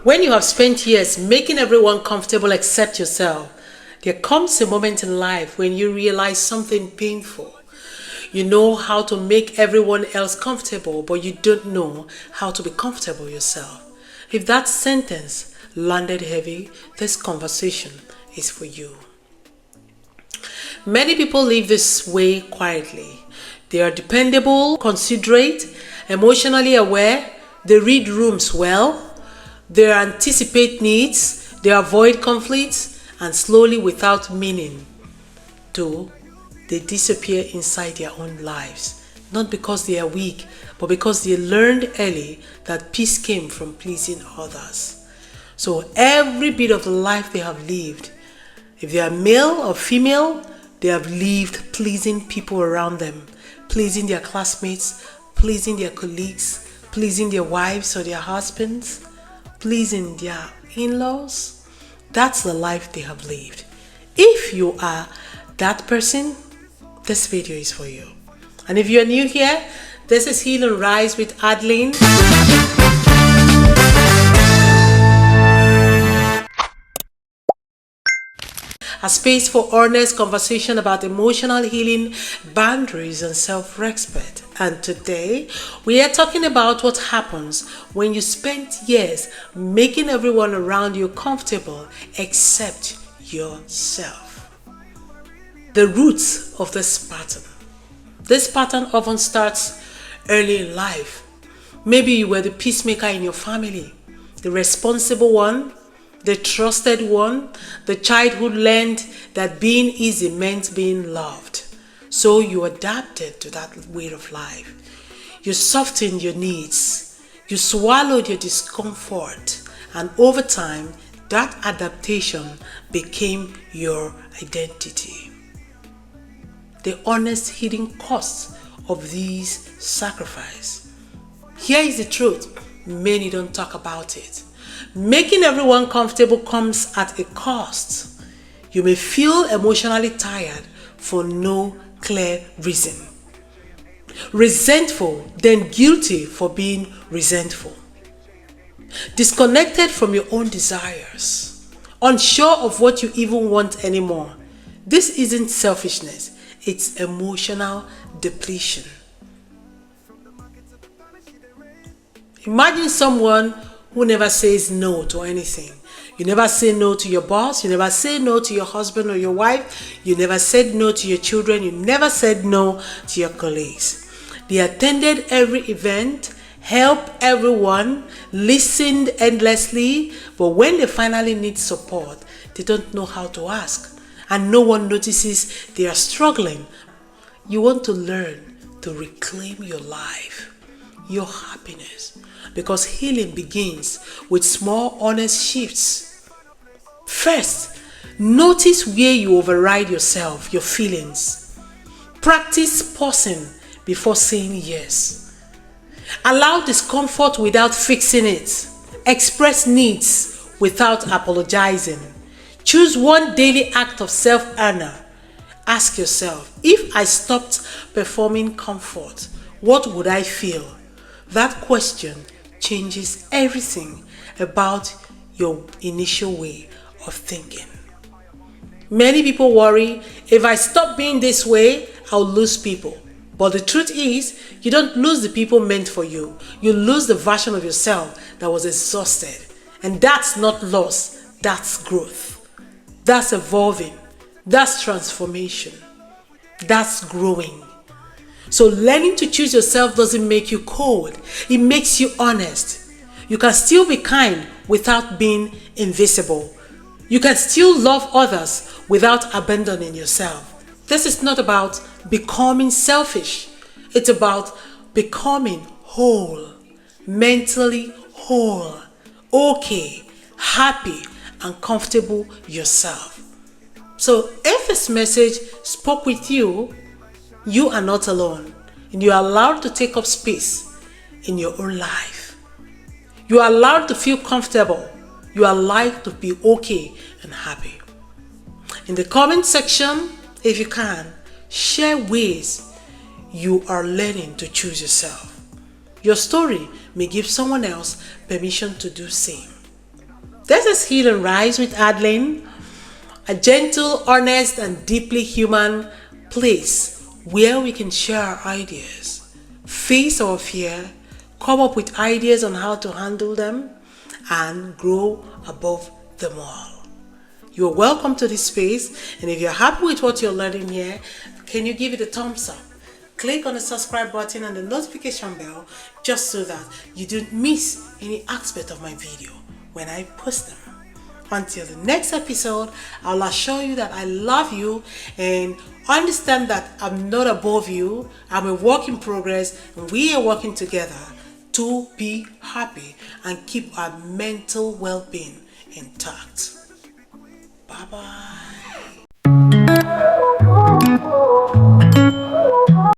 When you have spent years making everyone comfortable except yourself, there comes a moment in life when you realize something painful. You know how to make everyone else comfortable, but you don't know how to be comfortable yourself. If that sentence landed heavy, this conversation is for you. Many people live this way quietly. They are dependable, considerate, emotionally aware, they read rooms well, they anticipate needs, they avoid conflicts, and slowly, without meaning to, they disappear inside their own lives. Not because they are weak, but because they learned early that peace came from pleasing others. So every bit of the life they have lived, if they are male or female, they have lived pleasing people around them, pleasing their classmates, pleasing their colleagues, pleasing their wives or their husbands, pleasing their in-laws. That's the life they have lived. If you are that person, this video is for you. And if you're new here, this is Heal and Rise with Adeline. A space for honest conversation about emotional healing, boundaries, and self-respect. And today, we are talking about what happens when you spend years making everyone around you comfortable except yourself. The roots of this pattern. This pattern often starts early in life. Maybe you were the peacemaker in your family, the responsible one, the trusted one, the child who learned that being easy meant being loved. So you adapted to that way of life. You softened your needs. You swallowed your discomfort. And over time, that adaptation became your identity. The honest hidden cost of these sacrifices. Here is the truth. Many don't talk about it. Making everyone comfortable comes at a cost. You may feel emotionally tired for no clear reason. Resentful, then guilty for being resentful. Disconnected from your own desires. Unsure of what you even want anymore. This isn't selfishness, it's emotional depletion. Imagine someone who never says no to anything. You never say no to your boss. You never say no to your husband or your wife. You never said no to your children. You never said no to your colleagues. They attended every event, helped everyone, listened endlessly, but when they finally need support, they don't know how to ask. And no one notices they are struggling. You want to learn to reclaim your life, your happiness. Because healing begins with small, honest shifts. First, notice where you override yourself, your feelings. Practice pausing before saying yes. Allow discomfort without fixing it. Express needs without apologizing. Choose one daily act of self-honor. Ask yourself, if I stopped performing comfort, what would I feel? That question changes everything about your initial way of thinking. Many people worry, if I stop being this way, I'll lose people. But the truth is, you don't lose the people meant for you. You lose the version of yourself that was exhausted. And that's not loss, that's growth. That's evolving. That's transformation. That's growing. So learning to choose yourself doesn't make you cold. It makes you honest. You can still be kind without being invisible. You can still love others without abandoning yourself. This is not about becoming selfish. It's about becoming whole, mentally whole, okay, happy, and comfortable yourself. So if this message spoke with you, you are not alone, and you are allowed to take up space in your own life. You are allowed to feel comfortable. You are allowed to be okay and happy. In the comment section, if you can, share ways you are learning to choose yourself. Your story may give someone else permission to do the same. This is Heal and Rise with Adeline, a gentle, honest, and deeply human place where we can share our ideas, face our fear, come up with ideas on how to handle them, and grow above them all. You're welcome to this space, and if you're happy with what you're learning here, can you give it a thumbs up? Click on the subscribe button and the notification bell just so that you don't miss any aspect of my video when I post them. Until the next episode, I'll assure you that I love you and understand that I'm not above you. I'm a work in progress, and we are working together to be happy and keep our mental well-being intact. Bye-bye.